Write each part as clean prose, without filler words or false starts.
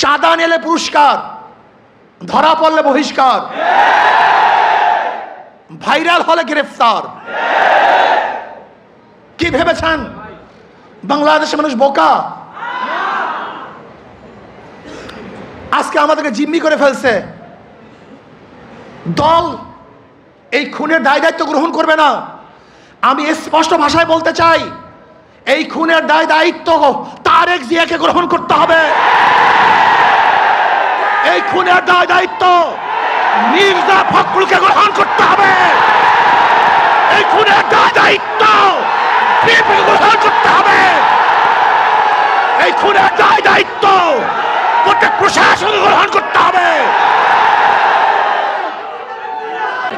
চাঁদা নিলে পুরস্কার, ধরা পড়লে বহিষ্কার, ভাইরাল হলে গ্রেফতার। কি ভেবেছেন বাংলাদেশের মানুষ বোকা? আজকে আমাদেরকে জিম্মি করে ফেলছে। দল এই খুনের দায় দায়িত্ব গ্রহণ করবে না। আমি স্পষ্ট ভাষায় বলতে চাই, এই খুনের দায় দায়িত্ব তারেক জিয়াকে গ্রহণ করতে হবে। এই খুনের দায় দায়িত্ব মির্জা ফখরুলকে গ্রহণ করতে হবে। এই খুনের দায় দায়িত্ব বিএনপিকে গ্রহণ করতে হবে। এই খুনের দায় দায়িত্ব প্রত্যেক প্রশাসন গ্রহণ করতে হবে।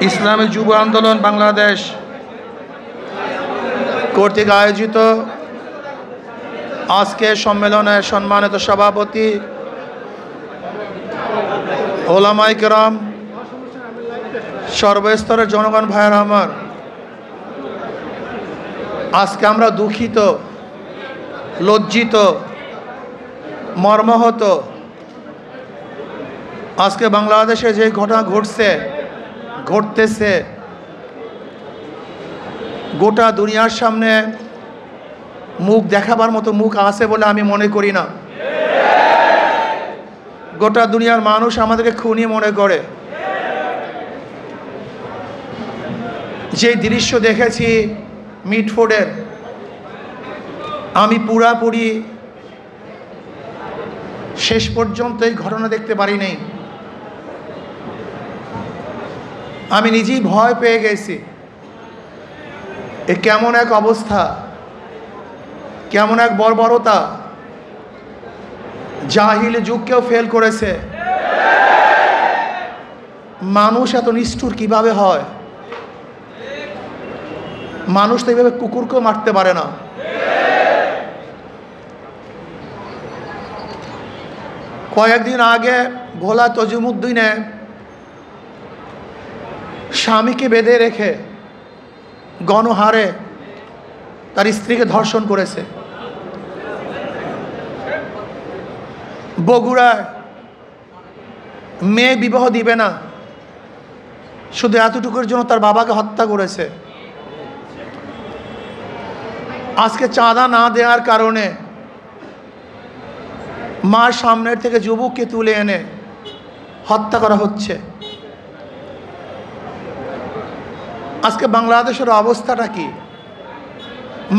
ইসলামী যুব আন্দোলন বাংলাদেশ কর্তৃক আয়োজিত আজকে সম্মেলনের সম্মানিত সভাপতি ওলামায়ে কেরাম, সর্বস্তরের জনগণ ভাইয়েরা আমার, আজকে আমরা দুঃখিত, লজ্জিত, মর্মাহত। আজকে বাংলাদেশে যে ঘটনা ঘটতেছে গোটা দুনিয়ার সামনে মুখ দেখাবার মতো মুখ আছে বলে আমি মনে করি না। গোটা দুনিয়ার মানুষ আমাদেরকে খুনি মনে করে। যে দৃশ্য দেখেছি মিটফোর্ডের, আমি পুরাপুরি শেষ পর্যন্ত এই ঘটনা দেখতে পারি নাই। আমি নিজেই ভয় পেয়ে গেছি। এ কেমন এক অবস্থা, কেমন এক বর্বরতা! জাহিল যুগকেও ফেল করেছে। মানুষ এত নিষ্ঠুর কিভাবে হয়? মানুষ তো এইভাবে কুকুরকেও মারতে পারে না। কয়েকদিন আগে ভোলা তজুমুদ্দিনে স্বামীকে বেঁধে রেখে গণহারে তার স্ত্রীকে ধর্ষণ করেছে। বগুড়ায় মেয়ে বিবাহ দিবে না, শুধু এতটুকুর জন্য তার বাবাকে হত্যা করেছে। আজকে চাঁদা না দেওয়ার কারণে মার সামনের থেকে যুবককে তুলে এনে হত্যা করা হচ্ছে। আজকে বাংলাদেশের অবস্থাটা কি?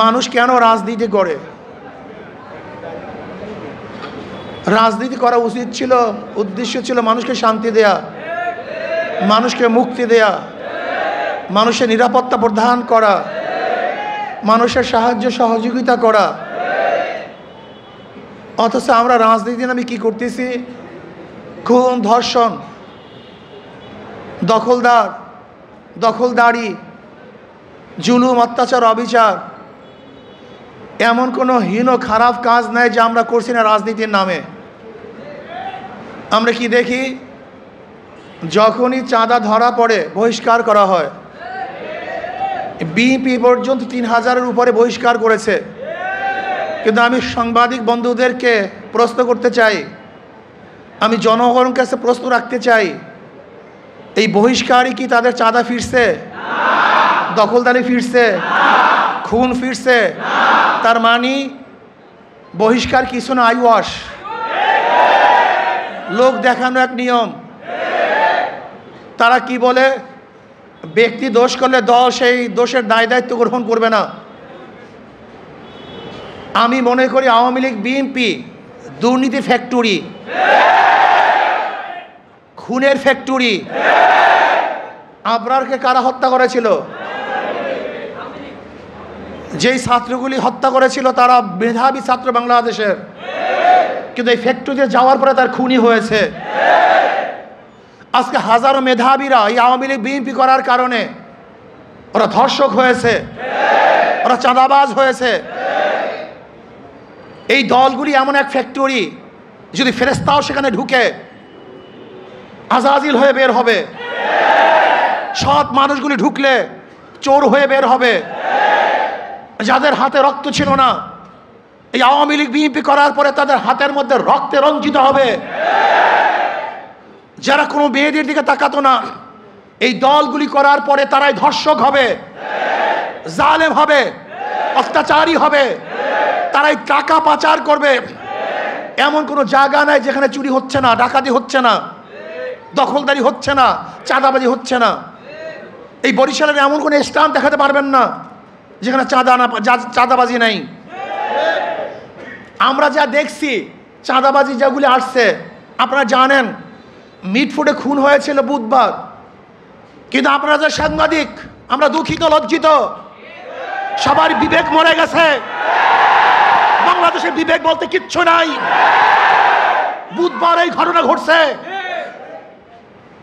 মানুষ কেন রাজনীতি করে? রাজনীতি করা উচিত ছিল, উদ্দেশ্য ছিল মানুষকে শান্তি দেয়া, মানুষকে মুক্তি দেয়া, মানুষের নিরাপত্তা প্রদান করা, মানুষের সাহায্য সহযোগিতা করা। অথচ আমরা রাজনীতি নামে কি করতেছি? খুন, ধর্ষণ, দখলদারি, জুলুম, অত্যাচার, অবিচার। এমন কোনো হীন খারাপ কাজ নাই যে আমরা করছি না রাজনীতির নামে। আমরা কি দেখি? যখনই চাঁদা ধরা পড়ে বহিষ্কার করা হয়। বিএনপি পর্যন্ত 3000-এর উপরে বহিষ্কার করেছে। কিন্তু আমি সাংবাদিক বন্ধুদেরকে প্রশ্ন করতে চাই, আমি জনগণের কাছে প্রশ্ন রাখতে চাই, এই বহিষ্কারই কি তাদের চাঁদা ফিরছে? দখলদারি ফিরছে? খুন ফিরছে? তার মানে বহিষ্কার কিছু না, আইওয়াশ, লোক দেখানো এক নিয়ম। তারা কি বলে? ব্যক্তি দোষ করলে দল সেই দোষের দায় দায়িত্ব গ্রহণ করবে না। আমি মনে করি আওয়ামী লীগ, বিএনপি দুর্নীতি ফ্যাক্টরি, খুনের ফ্যাক্টরি। আবরারকে কারা হত্যা করেছিল? যেই ছাত্রগুলি হত্যা করেছিল তারা মেধাবী ছাত্র বাংলাদেশের, কিন্তু এই ফ্যাক্টরিতে যাওয়ার পরে তার খুনি হয়েছে। আজকে হাজারো মেধাবীরা এই আওয়ামী লীগ, বিএনপি করার কারণে ওরা ধর্ষক হয়েছে, ওরা চাঁদাবাজ হয়েছে। এই দলগুলি এমন এক ফ্যাক্টরি, যদি ফেরেশতাও সেখানে ঢুকে আজাজিল হয়ে বের হবে। সৎ মানুষগুলি ঢুকলে চোর হয়ে বের হবে। যাদের হাতে রক্ত ছিল না, এই আওয়ামী লীগ বিএনপি করার পরে তাদের হাতের মধ্যে রক্তে রঞ্জিত হবে। যারা কোনো মেয়েদের দিকে তাকাতো না, এই দলগুলি করার পরে তারাই ধর্ষক হবে, জালেম হবে, অত্যাচারী হবে, তারাই টাকা পাচার করবে। এমন কোনো জায়গা নাই যেখানে চুরি হচ্ছে না, ডাকাতি হচ্ছে না, দখলদারি হচ্ছে না, চাঁদাবাজি হচ্ছে না। এই বরিশালের এমন কোনো স্থান দেখাতে পারবেন না যেখানে চাঁদাবাজি নাই। আমরা যা দেখছি চাঁদাবাজি যেগুলি আসছে, আপনারা জানেন মিটফুটে খুন হয়েছিল বুধবার, কিন্তু আপনারা যে সাংবাদিক, আমরা দুঃখিত, লজ্জিত, সবার বিবেক মরে গেছে। বাংলাদেশের বিবেক বলতে কিচ্ছু নাই। বুধবার এই ঘটনা ঘটছে,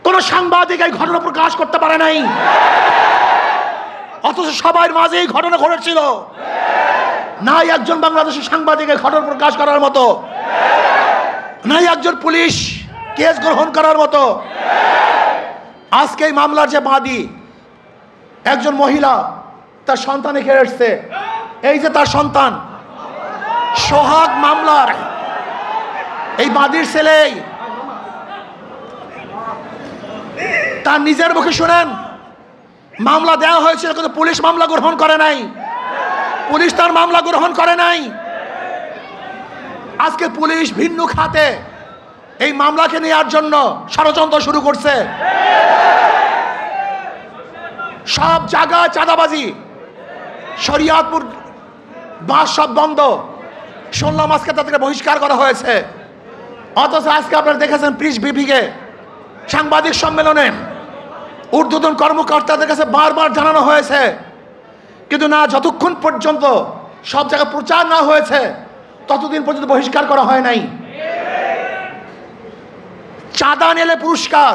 কোন সাংবাদিক এই ঘটনা প্রকাশ করতে পারে নাই, অথচ সবার মাঝে এই ঘটনা ঘটেছিল। নাই একজন বাংলাদেশের সাংবাদিক এই ঘটনা প্রকাশ করার মতো, নাই একজন পুলিশ কেস গ্রহণ করার মতো। আজকে এই মামলার যে বাদী, একজন মহিলা, তার সন্তান এখানে এসছে। এই যে তার সন্তান, সোহাগ মামলার এই বাদীর ছেলে, তার নিজের মুখে শুনেন মামলা দেওয়া হয়েছিল, কিন্তু পুলিশ মামলা গ্রহণ করে নাই, পুলিশ তার মামলা গ্রহণ করে নাই। আজকে পুলিশ ভিন্ন খাতে এই মামলাকে নেওয়ার জন্য ষড়যন্ত্র শুরু করছে। সব জায়গায় চাঁদাবাজি, শরিয়াতপুর বাস সব বন্ধ, শুনলাম আজকে তাদেরকে বহিষ্কার করা হয়েছে। অথচ আজকে আপনারা দেখেছেন প্রেস ব্রিফিংয়ে, সাংবাদিক সম্মেলনে ঊর্ধ্বতন কর্মকর্তাদের কাছে বারবার জানানো হয়েছে, কিন্তু না, যতক্ষণ পর্যন্ত সব জায়গায় প্রচার না হয়েছে ততদিন পর্যন্ত বহিষ্কার করা হয় নাই। চাঁদা নিলে পুরস্কার,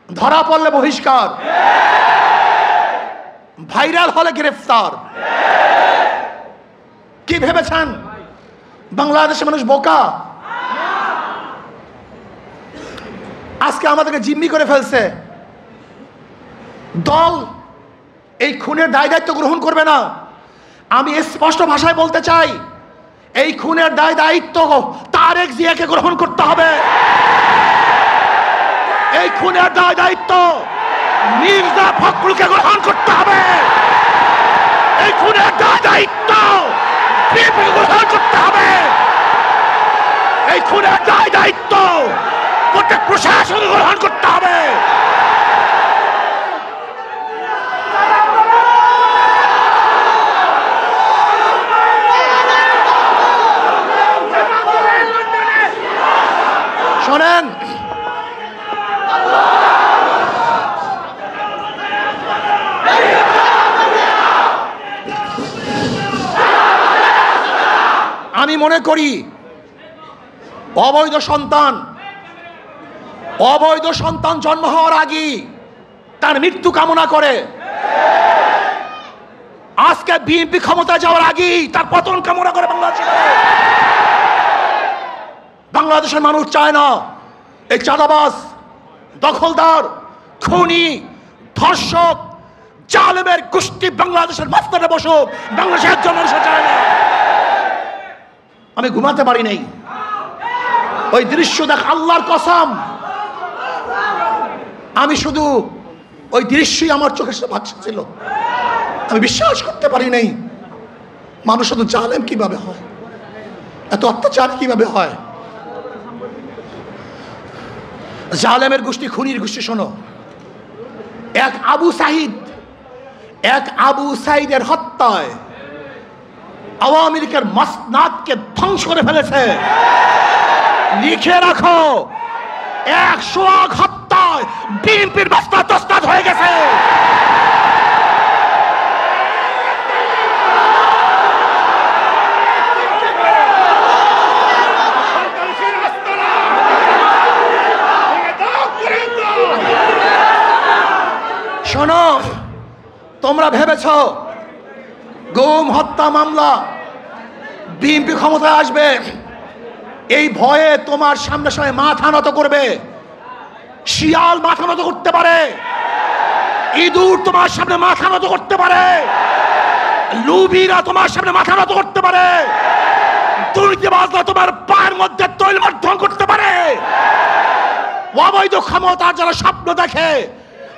ধরা পড়লে বহিষ্কার, ভাইরাল হলে গ্রেফতার। কি ভেবেছেন বাংলাদেশের মানুষ বোকা? আজকে আমাদেরকে জিম্মি করে ফেলছে। দল এই খুনের দায় দায়িত্ব গ্রহণ করবে না। আমি স্পষ্ট ভাষায় বলতে চাই, এই খুনের দায় দায়িত্ব তারেক জিয়াকে গ্রহণ করতে হবে। এই খুনের দায় দায়িত্ব মির্জা ফখরুলকে গ্রহণ করতে হবে। এই খুনের দায় দায়িত্ব বিএনপিকে গ্রহণ করতে হবে। এই খুনের দায় দায়িত্ব প্রত্যেক প্রশাসনকে গ্রহণ করতে হবে। শোনেন, আমি মনে করি অবৈধ সন্তান জন্ম হওয়ার আগেই তার মৃত্যু কামনা করে। আজকে বিএনপি ক্ষমতা যাওয়ার আগেই তার পতন কামনা করে বাংলাদেশের মানুষ চায় না এই চাঁদাবাজ, দখলদার, খুনি, ধর্ষক, জালেমের গোষ্ঠী বাংলাদেশের মাঝখানে বসুক। বাংলাদেশের একজন মানুষ চায় না। আমি ঘুমাতে পারি নাই, ওই দৃশ্য দেখ, আল্লাহর কসম, আমি শুধু ওই দৃশ্যই আমার চোখের সামনে ভাসছিল। আমি বিশ্বাস করতে পারি নাই মানুষ শুধু জালেম কিভাবে হয়, এত অত্যাচার কিভাবে হয়। জালেমের গোষ্ঠী, খুনির গোষ্ঠী। শোনো, এক আবু সাইদের হত্যায় আওয়ামী লীগের মাসনাদকে ধ্বংস করে ফেলেছে। লিখে রাখো, 100 হত্যায় বিএনপির মাসনাদ তসনাদ হয়ে গেছে। শোনো, তোমরা ভেবেছ গুম হত্যা মামলা বিএনপি ক্ষমতায় আসবে, এই ভয়ে তোমার সামনে সামনে মাথা নত করবে। শিয়াল মাথা নত করতে পারে, ইঁদুর তোমার সামনে মাথা নত করতে পারে, লুবিরা তোমার সামনে মাথা নত করতে পারে, দুর্নীতিবাজরা তোমার পায়ের মধ্যে তৈল মাধ্যম করতে পারে। অবৈধ ক্ষমতার যারা স্বপ্ন দেখে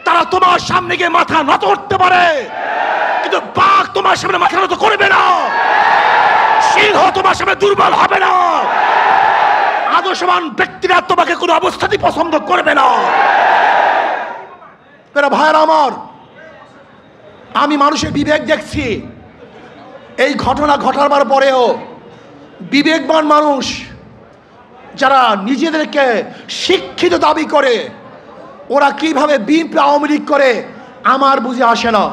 তারা তোমার সামনে গিয়ে মাথা নত করতে পারে, কিন্তু বাঘ তোমার সামনে মাথা নত করবে না, সিংহ তোমার সামনে দুর্বল হবে না, আদর্শবান ব্যক্তিরা তোমাকে কোনো অবস্থাতেই পছন্দ করবে না। ভাইয়েরা আমার, আমি মানুষের বিবেক দেখছি। এই ঘটনা ঘটাবার পরেও বিবেকবান মানুষ যারা নিজেদেরকে শিক্ষিত দাবি করে, ওরা কিভাবে বিএনপি আওয়ামী লীগ করে আমার বুঝে আসে না।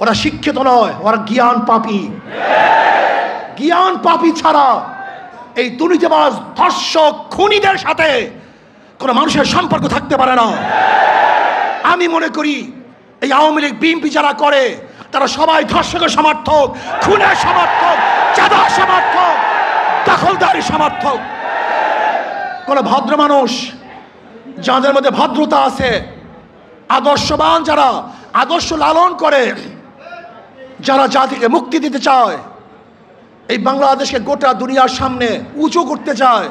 ওরা শিক্ষিত নয়, ওরা জ্ঞান পাপী। জ্ঞান পাপী ছাড়া এই দুর্নীতিবাজ ধর্ষক খুনিদের সাথে কোনো মানুষের সম্পর্ক থাকতে পারে না। আমি মনে করি এই আওয়ামী লীগ বিএনপি যারা করে তারা সবাই ধর্ষকের সমর্থক, খুনের সমর্থক, চাঁদার সমর্থক, দখলদারি সমর্থক। কোন ভদ্র মানুষ যাদের মধ্যে ভদ্রতা আছে, আদর্শবান যারা আদর্শ লালন করে, যারা জাতিকে মুক্তি দিতে চায়, এই বাংলাদেশকে গোটা দুনিয়ার সামনে উঁচু করতে চায়,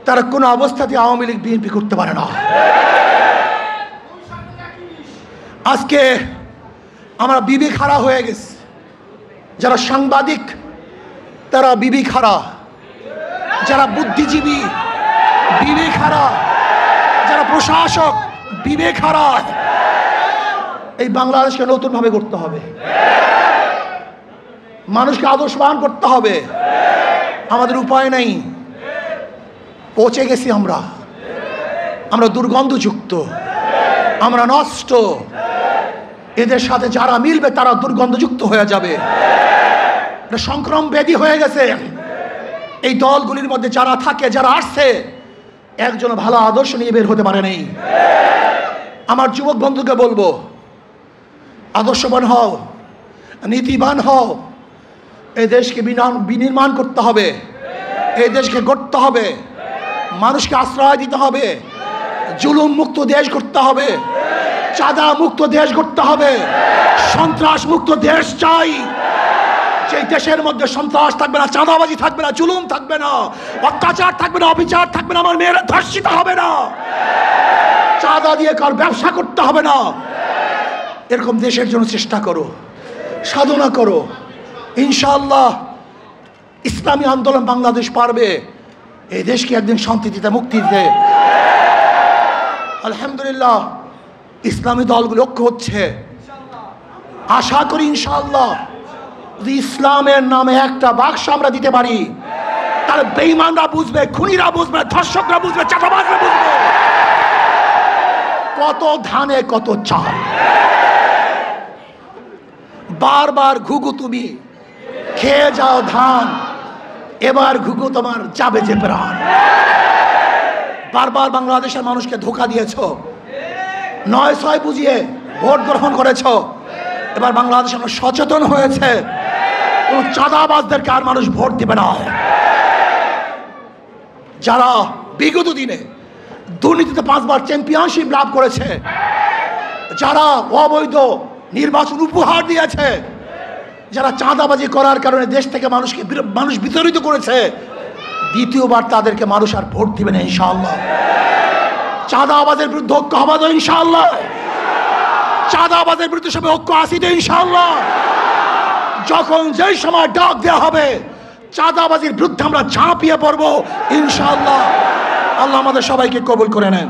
তারা কোনো অবস্থাতে আওয়ামী লীগ বিএনপি করতে পারে না। আজকে আমরা বিবেক হারা হয়ে গেছি। যারা সাংবাদিক তারা বিবেক হারা, যারা বুদ্ধিজীবী বিবেক হারা, যারা প্রশাসক বিবেক হারা। এই বাংলাদেশকে নতুনভাবে করতে হবে, মানুষকে আদর্শবান করতে হবে। আমাদের উপায় নেই, পচে গেছি আমরা, আমরা দুর্গন্ধযুক্ত, আমরা নষ্ট। এদের সাথে যারা মিলবে তারা দুর্গন্ধযুক্ত হয়ে যাবে, এটা সংক্রমণ ব্যাধি হয়ে গেছে। এই দলগুলির মধ্যে যারা থাকে, যারা আসছে, একজন ভালো আদর্শ নিয়ে বের হতে পারে নাই। আমার যুবক বন্ধুকে বলবো, আদর্শবান হও, নীতিবান হও। এই দেশকে বিনির্মাণ করতে হবে, এই দেশকে গড়তে হবে, মানুষকে আশ্রয় দিতে হবে, জুলুম মুক্ত দেশ করতে হবে, চাঁদা মুক্ত দেশ করতে হবে, সন্ত্রাস মুক্ত দেশ চাই। সেই দেশের মধ্যে সন্ত্রাস থাকবে না, চাঁদাবাজি থাকবে না, জুলুম থাকবে না, অত্যাচার থাকবে না, অবিচার থাকবে না, আমার মেয়েরা ধর্ষিত হবে না, চাঁদা দিয়ে কার ব্যবসা করতে হবে না। এরকম দেশের জন্য চেষ্টা করো, সাধনা করো। ইনশাআল্লাহ ইসলামী আন্দোলন বাংলাদেশ পারবে এই দেশকে একদিন শান্তি দিতে, মুক্তি দিতে। আলহামদুলিল্লাহ ইসলামী দলগুলো ঐক্য হচ্ছে। আশা করি ইনশাআল্লাহ যদি ইসলামের নামে একটা বাক্স আমরা দিতে পারি, তাহলে বেঈমানরা বুঝবে, খুনিরা বুঝবে, ধর্ষকরা বুঝবে, চাঁদাবাজরা বুঝবে কত ধানে কত চাল। বারবার ঘুঘু তুমি খেয়ে যাও ধান, এবার ঘুঘু তোমার যাবে যে প্রাণ। বারবার বাংলাদেশের মানুষকে ধোঁকা দিয়েছ, ৯-৬ বুঝিয়ে ভোট গ্রহণ করেছ। এবার বাংলাদেশ সচেতন হয়েছে, কোন চাঁদাবাজদেরকে আর মানুষ ভোট দিবে না। যারা বিগত দিনে দুর্নীতিতে 5 বার চ্যাম্পিয়নশিপ লাভ করেছে, যারা অবৈধ নির্বাচন উপহার দিয়েছে, যারা চাঁদাবাজি করার কারণে দেশ থেকে মানুষ বিতাড়িত করেছে, দ্বিতীয়বার তাদেরকে মানুষ আর ভোট দিবে না ইনশাআল্লাহ। চাঁদাবাজের বিরুদ্ধে ঐক্য হবে তো ইনশাআল্লাহ, চাঁদাবাজের বিরুদ্ধে সবাই ঐক্য আসি তো ইনশাআল্লাহ। যখন যেই সময় ডাক দেওয়া হবে চাঁদাবাজির বিরুদ্ধে আমরা ঝাঁপিয়ে পড়বো ইনশাআল্লাহ। আল্লাহ আমাদের সবাইকে কবুল করে নেন।